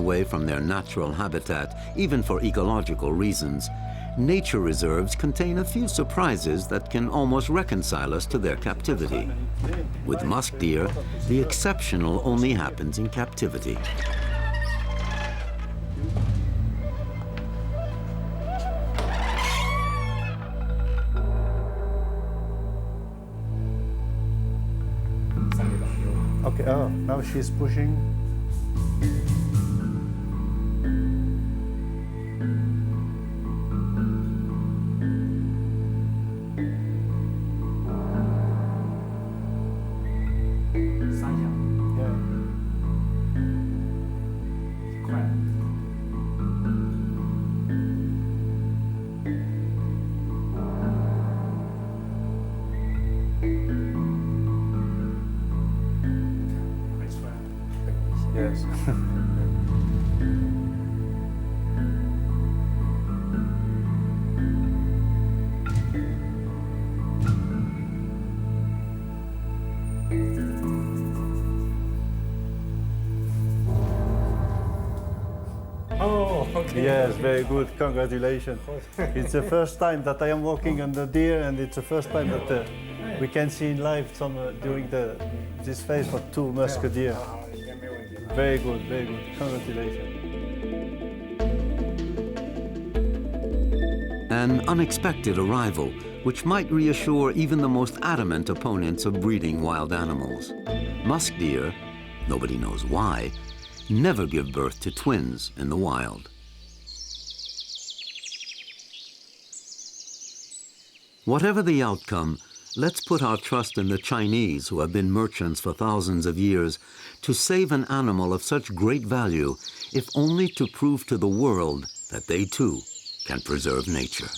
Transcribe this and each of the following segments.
away from their natural habitat, even for ecological reasons, nature reserves contain a few surprises that can almost reconcile us to their captivity. With musk deer, the exceptional only happens in captivity. Okay, oh, now she's pushing. Yes. Oh, okay. Yes, very good. Congratulations. It's the first time that I am walking on the deer, and it's the first time that we can see in live some during this phase for 2 musk deer. Very good, very good. Congratulations. An unexpected arrival, which might reassure even the most adamant opponents of breeding wild animals. Musk deer, nobody knows why, never give birth to twins in the wild. Whatever the outcome, let's put our trust in the Chinese, who have been merchants for thousands of years, to save an animal of such great value, if only to prove to the world that they too can preserve nature.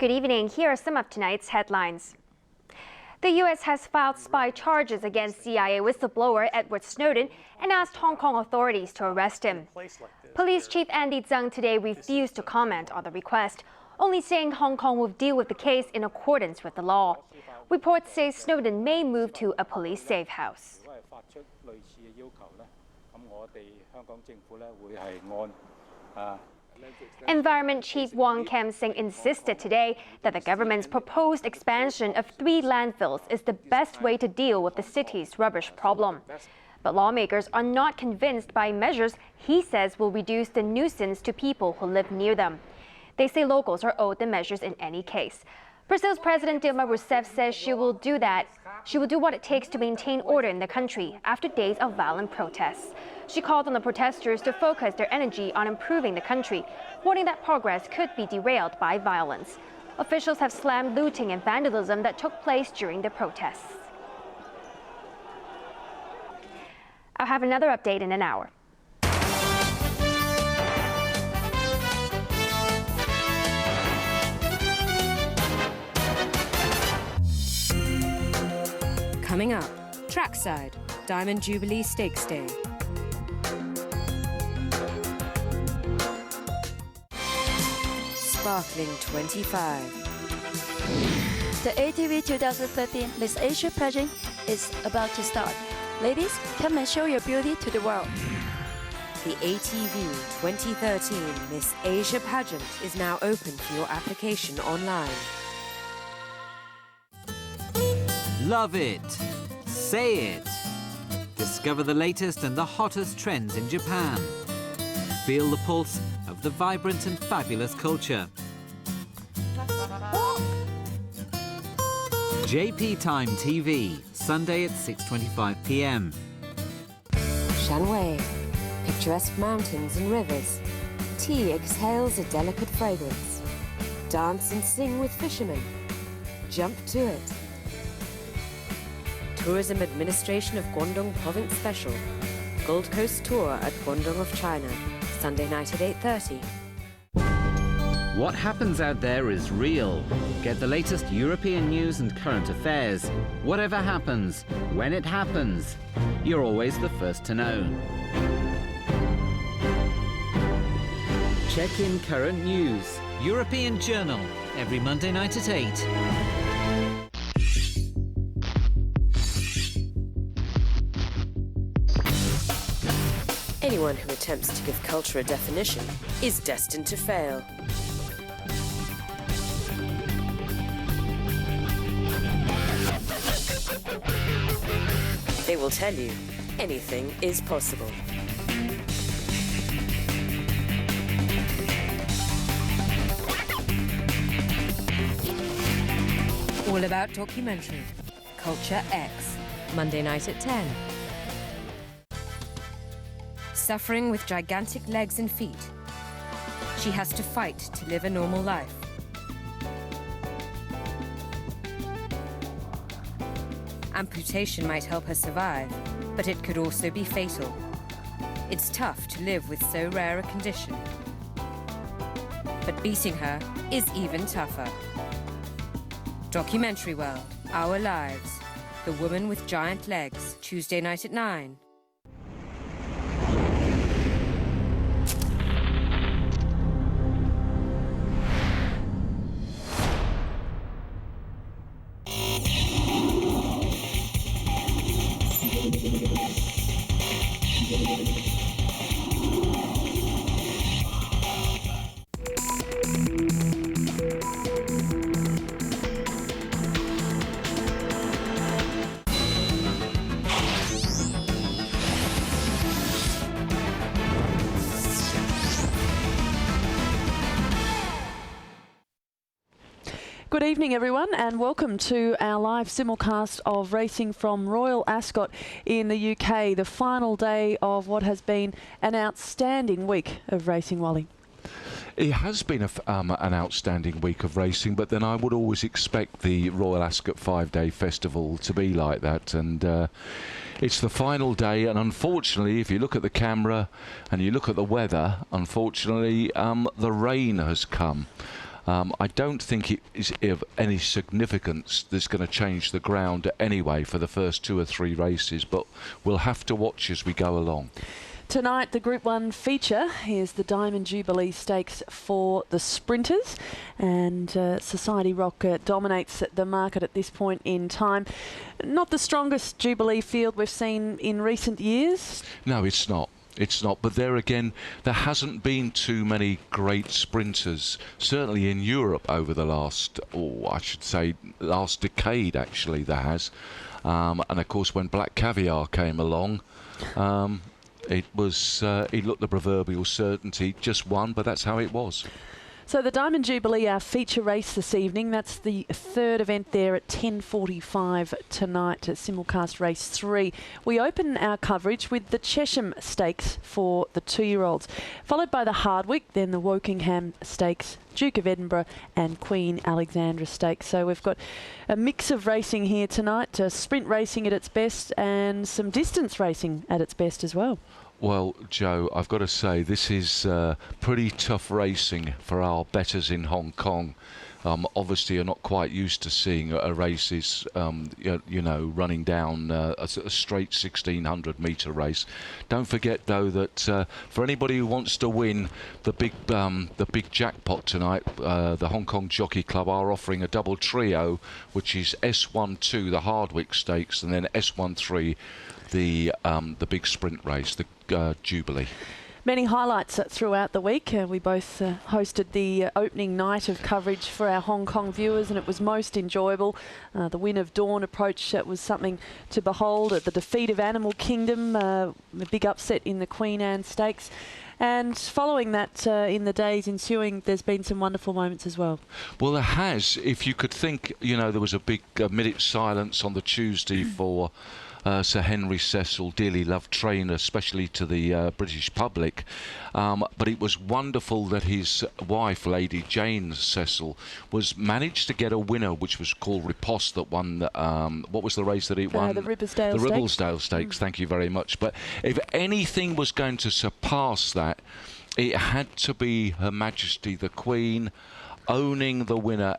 Good evening. Here are some of tonight's headlines. The U.S. has filed spy charges against CIA whistleblower Edward Snowden and asked Hong Kong authorities to arrest him. Police Chief Andy Tsang today refused to comment on the request, only saying Hong Kong will deal with the case in accordance with the law. Reports say Snowden may move to a police safe house. Environment Chief Wong Kam Sing insisted today that the government's proposed expansion of 3 landfills is the best way to deal with the city's rubbish problem. But lawmakers are not convinced by measures he says will reduce the nuisance to people who live near them. They say locals are owed the measures in any case. Brazil's President Dilma Rousseff says she will do what it takes to maintain order in the country after days of violent protests. She called on the protesters to focus their energy on improving the country, warning that progress could be derailed by violence. Officials have slammed looting and vandalism that took place during the protests. I'll have another update in an hour. Coming up, trackside, Diamond Jubilee Stakes Day. Sparkling 25. The ATV 2013 Miss Asia pageant is about to start. Ladies, come and show your beauty to the world. The ATV 2013 Miss Asia pageant is now open for your application online. Love it, Say it. Discover the latest and the hottest trends in Japan. Feel the pulse of the vibrant and fabulous culture. JP Time TV, Sunday at 6:25 p.m. Shanwei. Picturesque mountains and rivers. Tea exhales a delicate fragrance. Dance and sing with fishermen. Jump to it. Tourism Administration of Guangdong Province Special. Gold Coast Tour at Guangdong of China. Sunday night at 8:30. What happens out there is real. Get the latest European news and current affairs. Whatever happens, when it happens, you're always the first to know. Check in current news. European Journal, every Monday night at 8. Anyone who attempts to give culture a definition is destined to fail. They will tell you anything is possible. All About Documentary, Culture X, Monday night at 10. Suffering with gigantic legs and feet, she has to fight to live a normal life. Amputation might help her survive, but it could also be fatal. It's tough to live with so rare a condition. But beating her is even tougher. Documentary World, Our Lives, The Woman with Giant Legs, Tuesday night at 9. Good evening, everyone, and welcome to our live simulcast of racing from Royal Ascot in the UK, the final day of what has been an outstanding week of racing, Wally. It has been an outstanding week of racing, but then I would always expect the Royal Ascot 5-day festival to be like that, and it's the final day, and unfortunately, if you look at the camera and you look at the weather, unfortunately, the rain has come. I don't think it is of any significance that's going to change the ground anyway for the first 2 or 3 races, but we'll have to watch as we go along. Tonight, the Group 1 feature is the Diamond Jubilee Stakes for the sprinters, and Society Rock dominates the market at this point in time. Not the strongest Jubilee field we've seen in recent years. No, it's not. It's not, but there again, there hasn't been too many great sprinters, certainly in Europe over the last, last decade actually there has. And of course when Black Caviar came along, it looked the proverbial certainty, just won, but that's how it was. So the Diamond Jubilee, our feature race this evening, that's the third event there at 10:45 tonight, simulcast race 3. We open our coverage with the Chesham Stakes for the 2-year-olds, followed by the Hardwick, then the Wokingham Stakes, Duke of Edinburgh and Queen Alexandra Stakes. So we've got a mix of racing here tonight, sprint racing at its best and some distance racing at its best as well. Well, Joe, I've got to say, this is pretty tough racing for our bettors in Hong Kong. Obviously, you're not quite used to seeing races, running down a straight 1,600-metre race. Don't forget, though, that for anybody who wants to win the big jackpot tonight, the Hong Kong Jockey Club are offering a double trio, which is S1-2, the Hardwick Stakes, and then S1-3, the big sprint race, the Jubilee. Many highlights throughout the week. We both hosted the opening night of coverage for our Hong Kong viewers, and it was most enjoyable. The win of Dawn Approach was something to behold. The defeat of Animal Kingdom, a big upset in the Queen Anne Stakes. And following that, in the days ensuing, there's been some wonderful moments as well. Well, there has. If you could think, you know, there was a big minute silence on the Tuesday for Sir Henry Cecil, dearly loved trainer, especially to the British public. But it was wonderful that his wife, Lady Jane Cecil, managed to get a winner, which was called Riposte, that won. What was the race that it won? The Ribblesdale Stakes. The Ribblesdale Stakes. Thank you very much. But if anything was going to surpass that, it had to be Her Majesty the Queen owning the winner.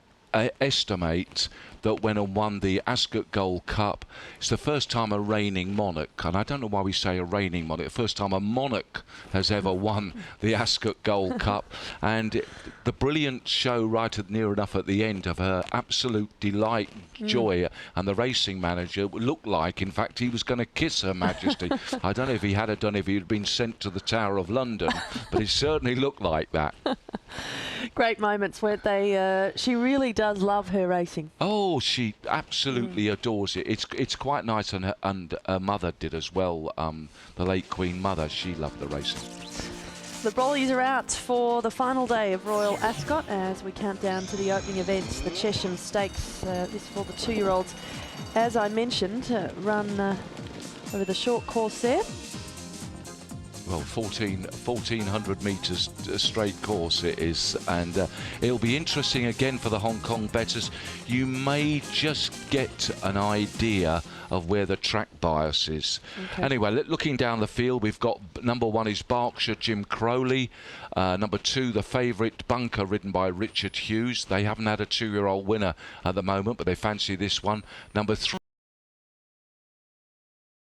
Estimate that went and won the Ascot Gold Cup. It's the first time a reigning monarch, and I don't know why we say a reigning monarch, the first time a monarch has ever won the Ascot Gold Cup. And the brilliant show right near enough at the end of her absolute delight, joy, and the racing manager looked like, in fact, he was going to kiss Her Majesty. I don't know if he had done if he had been sent to the Tower of London, but it certainly looked like that. Great moments, weren't they? She really does love her racing. Oh, she absolutely adores it. It's quite nice, and her mother did as well. The late Queen Mother, she loved the racing. The Brollies are out for the final day of Royal Ascot as we count down to the opening events, the Chesham Stakes. This for the 2-year-olds, as I mentioned, run over the short course there. Well, 1,400 metres straight course it is, and it'll be interesting again for the Hong Kong bettors. You may just get an idea of where the track bias is. Okay. Anyway, looking down the field, we've got number 1 is Berkshire, Jim Crowley. Number 2, the favourite Bunker, ridden by Richard Hughes. They haven't had a 2-year-old winner at the moment, but they fancy this one. Number 3.